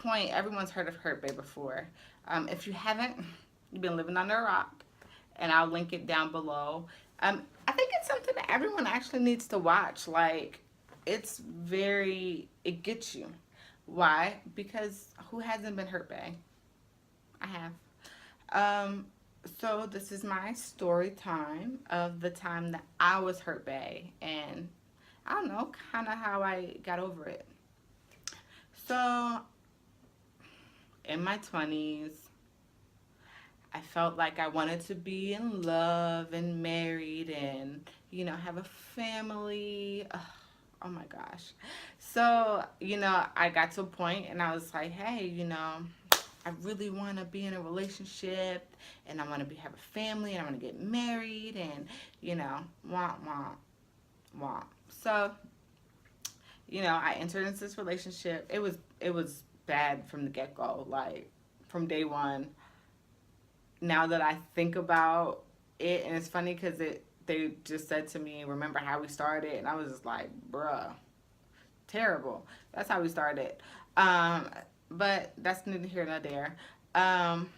point, everyone's heard of hurtbae before. If you haven't, you've been living under a rock, and I'll link it down below. I think it's something that everyone actually needs to watch. Like, it gets you. Why? Because who hasn't been hurt by? I have. Um, so this is my story time of the time that I was hurt by, and I don't know, kind of how I got over it. So in my 20s, I felt like I wanted to be in love and married and, have a family. Ugh, oh my gosh. So, I got to a point and I was like, hey, I really want to be in a relationship and I want to have a family and I want to get married and, wah, wah, wah. So, I entered into this relationship. It was bad from the get go, like from day one. Now that I think about it, and it's funny because they just said to me, "Remember how we started?" And I was just like, "Bruh, terrible." That's how we started. Um, but that's neither here nor there. Um,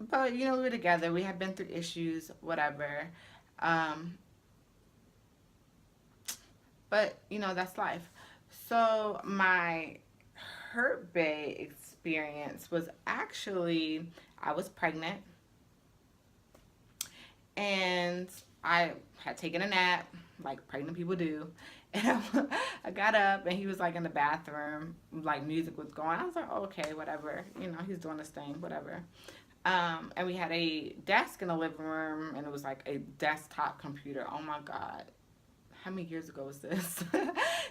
but we were together. We had been through issues, whatever. Um, but that's life. So my hurt bay experience was actually I was pregnant and I had taken a nap like pregnant people do. And I got up and he was like in the bathroom, like music was going. I was like, oh, okay, whatever. He's doing his thing, whatever. And we had a desk in the living room and it was like a desktop computer. Oh my God. How many years ago was this?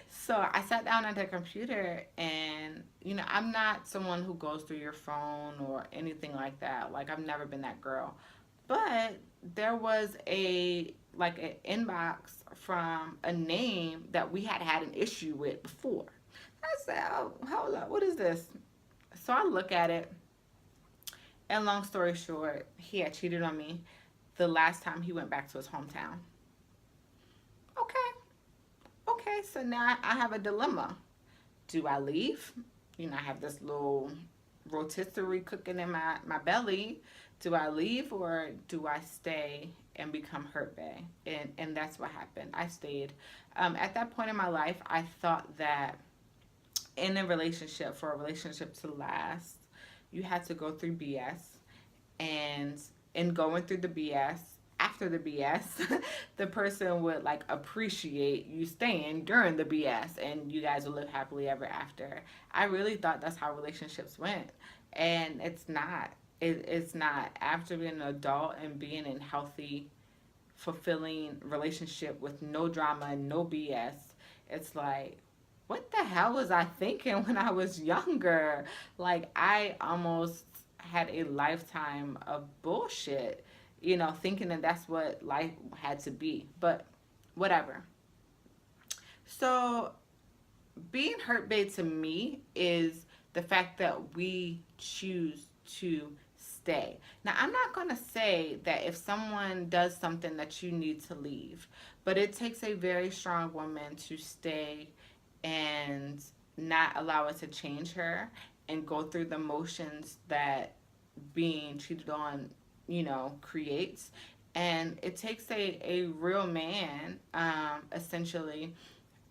So I sat down at the computer and, I'm not someone who goes through your phone or anything like that. Like, I've never been that girl. But there was an inbox from a name that we had had an issue with before. I said, oh, hold up, what is this? So I look at it, and long story short, he had cheated on me the last time he went back to his hometown. Okay, okay, so now I have a dilemma. Do I leave? I have this little rotisserie cooking in my belly. Do I leave or do I stay and become hurt bay? And that's what happened. I stayed. At that point in my life, I thought that in a relationship, for a relationship to last, you had to go through BS. And in going through the BS, after the BS, the person would like appreciate you staying during the BS and you guys will live happily ever after. I really thought that's how relationships went. And it's not. It's not. After being an adult and being in healthy, fulfilling relationship with no drama and no BS, it's like, what the hell was I thinking when I was younger? Like, I almost had a lifetime of bullshit, thinking that that's what life had to be. But whatever. So, being hurt babe to me is the fact that we choose to stay. Now, I'm not going to say that if someone does something that you need to leave, but it takes a very strong woman to stay and not allow it to change her and go through the motions that being cheated on, creates. And it takes a real man, essentially,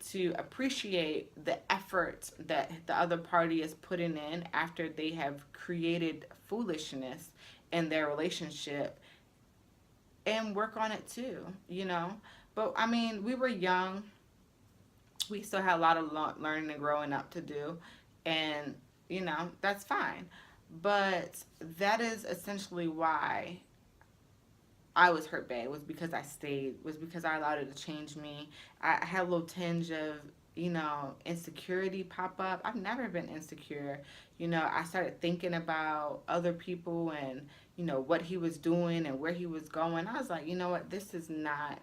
to appreciate the effort that the other party is putting in after they have created foolishness in their relationship and work on it too. But I mean, we were young. We still had a lot of learning and growing up to do. And, that's fine. But that is essentially why I was hurt bad, was because I stayed, was because I allowed it to change me. I had a little tinge of, insecurity pop up. I've never been insecure. I started thinking about other people and, what he was doing and where he was going. I was like, you know what, this is not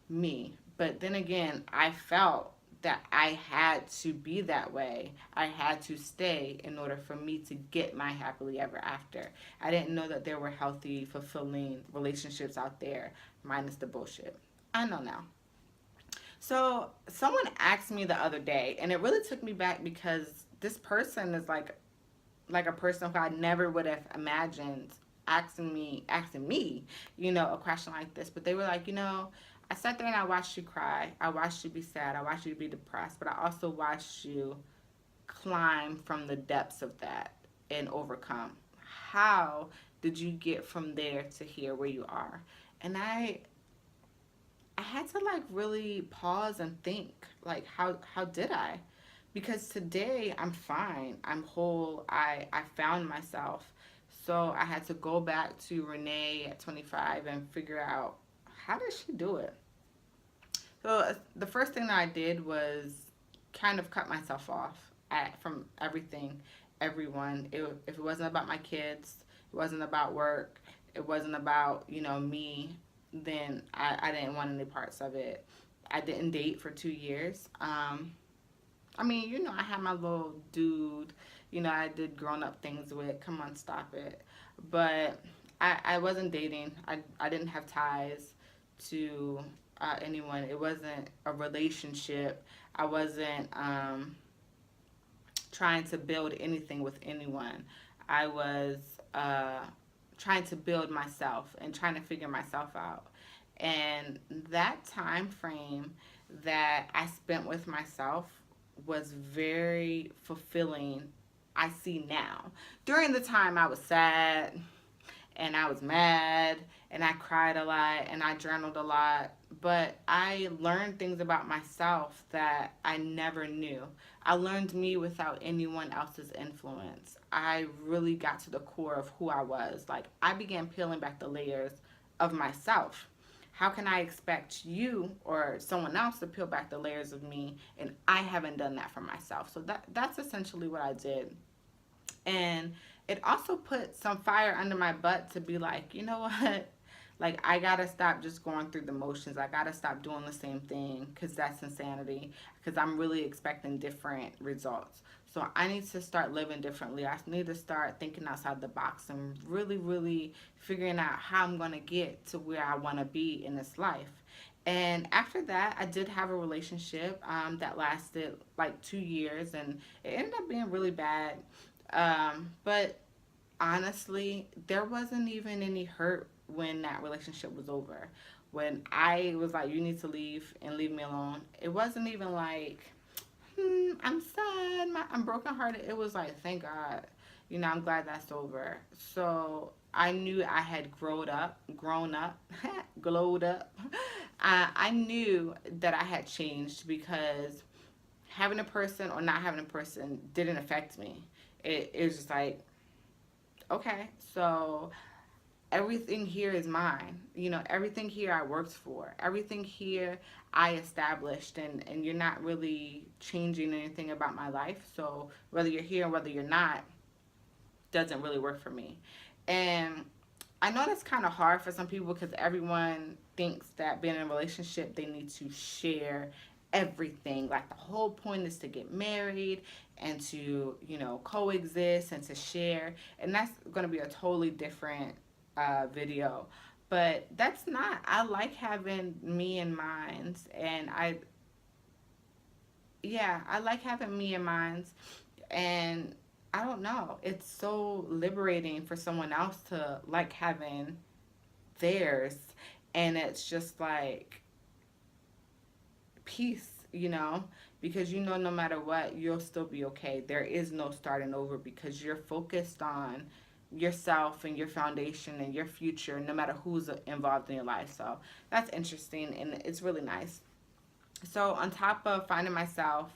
me. But then again, I felt that I had to be that way. I had to stay in order for me to get my happily ever after. I didn't know that there were healthy, fulfilling relationships out there, minus the bullshit. I know now. So, someone asked me the other day, and it really took me back because this person is like like a person who I never would have imagined asking me, a question like this. But they were like, I sat there and I watched you cry. I watched you be sad. I watched you be depressed. But I also watched you climb from the depths of that and overcome. How did you get from there to here where you are? And I had to like really pause and think, like, how did I? Because today I'm fine. I'm whole. I found myself. So I had to go back to Renee at 25 and figure out, how did she do it? So the first thing that I did was kind of cut myself off from everything, everyone. If it wasn't about my kids, it wasn't about work, it wasn't about, me, then I didn't want any parts of it. I didn't date for 2 years. I mean, I had my little dude, I did grown up things with. Come on, stop it. But I wasn't dating. I didn't have ties to anyone. It wasn't a relationship. I wasn't trying to build anything with anyone. I was trying to build myself and trying to figure myself out. And that time frame that I spent with myself was very fulfilling. I see now. During the time I was sad and I was mad and I cried a lot and I journaled a lot, but I learned things about myself that I never knew. I learned me without anyone else's influence. I really got to the core of who I was. Like, I began peeling back the layers of myself. How can I expect you or someone else to peel back the layers of me, and I haven't done that for myself? So that's essentially what I did. And it also put some fire under my butt to be like, you know what? Like, I gotta stop just going through the motions. I gotta stop doing the same thing, because that's insanity. Because I'm really expecting different results. So I need to start living differently. I need to start thinking outside the box and really, really figuring out how I'm gonna get to where I wanna be in this life. And after that, I did have a relationship that lasted like 2 years, and it ended up being really bad. But honestly, there wasn't even any hurt when that relationship was over. When I was like, you need to leave and leave me alone, it wasn't even like, I'm sad, I'm brokenhearted. It was like, thank God, I'm glad that's over. So I knew I had grown up, glowed up. I knew that I had changed, because having a person or not having a person didn't affect me. It was just like, okay, so everything here is mine. Everything here I worked for. Everything here I established, and you're not really changing anything about my life. So whether you're here or whether you're not, doesn't really work for me. And I know that's kind of hard for some people, because everyone thinks that being in a relationship, they need to share everything. Like, the whole point is to get married and to, coexist and to share. And that's going to be a totally different video. But that's not, I like having me and mines. And I like having me and mines. And I don't know, it's so liberating for someone else to like having theirs. And it's just like peace, because no matter what, you'll still be okay. There is no starting over, because you're focused on yourself and your foundation and your future, no matter who's involved in your life. So that's interesting, and it's really nice. So on top of finding myself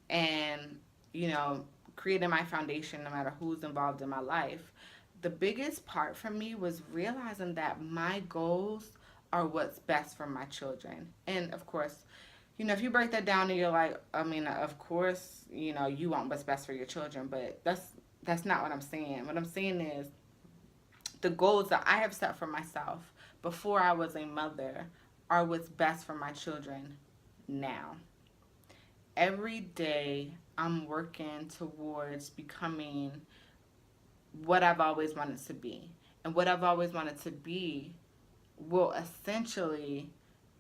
and, you know, creating my foundation, no matter who's involved in my life, the biggest part for me was realizing that my goals are what's best for my children. And of course, if you break that down and you're like, I mean, of course, you want what's best for your children, but that's not what I'm saying. What I'm saying is the goals that I have set for myself before I was a mother are what's best for my children now. Every day I'm working towards becoming what I've always wanted to be. And what I've always wanted to be will essentially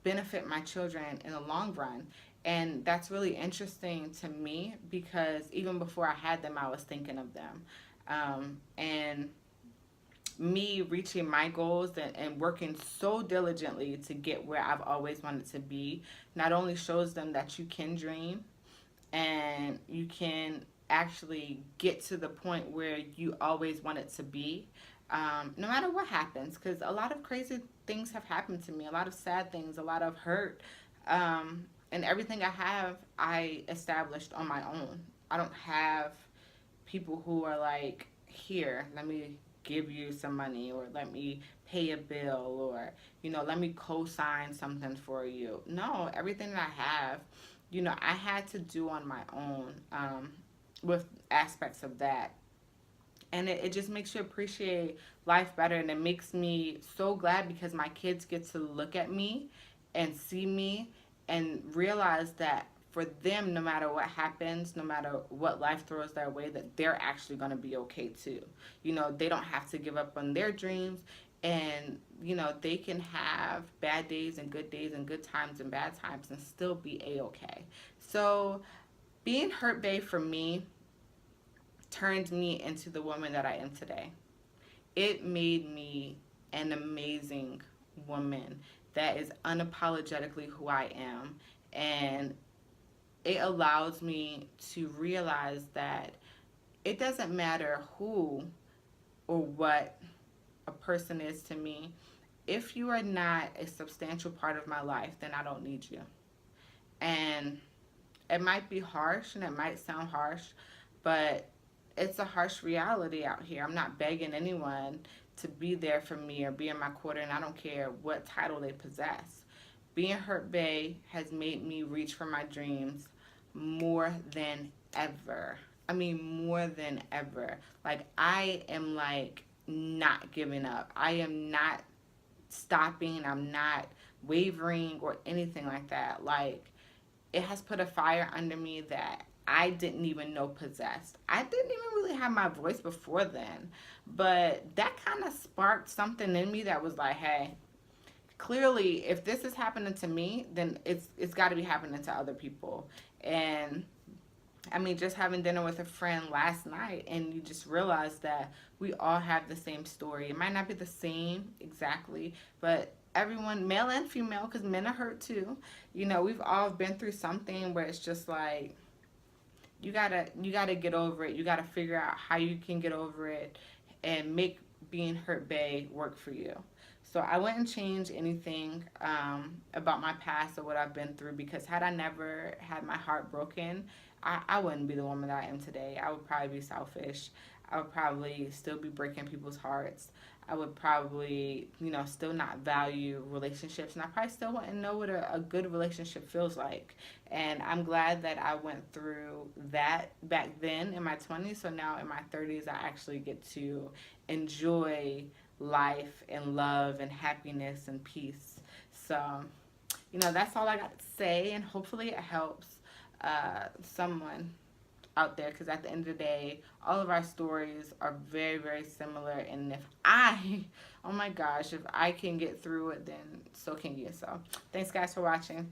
benefit my children in the long run. And that's really interesting to me, because even before I had them, I was thinking of them. And me reaching my goals and working so diligently to get where I've always wanted to be not only shows them that you can dream and you can actually get to the point where you always wanted to be, no matter what happens. Because a lot of crazy things have happened to me, a lot of sad things, a lot of hurt. And everything I have, I established on my own. I don't have people who are like, here, let me give you some money, or let me pay a bill, or, let me co-sign something for you. No, everything that I have, I had to do on my own, with aspects of that. And it just makes you appreciate life better, and it makes me so glad because my kids get to look at me and see me and realize that for them, no matter what happens, no matter what life throws their way, that they're actually going to be okay too. They don't have to give up on their dreams, and they can have bad days and good times and bad times and still be a-okay. So being hurtbae for me turned me into the woman that I am today. It made me an amazing woman that is unapologetically who I am. And it allows me to realize that it doesn't matter who or what a person is to me. If you are not a substantial part of my life, then I don't need you. And it might be harsh and it might sound harsh, but it's a harsh reality out here. I'm not begging anyone to be there for me or be in my corner, and I don't care what title they possess. Being hurtbae has made me reach for my dreams more than ever. I mean, more than ever. Like, I am like not giving up. I am not stopping. I'm not wavering or anything like that. Like, it has put a fire under me that I didn't even know possessed. I didn't even really have my voice before then, but that kind of sparked something in me that was like, hey, clearly if this is happening to me, then it's got to be happening to other people. And I mean, just having dinner with a friend last night, and you just realize that we all have the same story. It might not be the same exactly, but everyone, male and female, because men are hurt too. We've all been through something where it's just like, you gotta get over it. You gotta figure out how you can get over it and make being hurtbae work for you. So I wouldn't change anything about my past or what I've been through, because had I never had my heart broken, I wouldn't be the woman that I am today. I would probably be selfish. I would probably still be breaking people's hearts. I would probably, still not value relationships. And I probably still wouldn't know what a good relationship feels like. And I'm glad that I went through that back then in my 20s. So now in my 30s, I actually get to enjoy life and love and happiness and peace. So, that's all I got to say. And hopefully it helps someone out there, because at the end of the day, all of our stories are very, very similar. And if oh my gosh, if I can get through it, then so can you. So thanks guys for watching.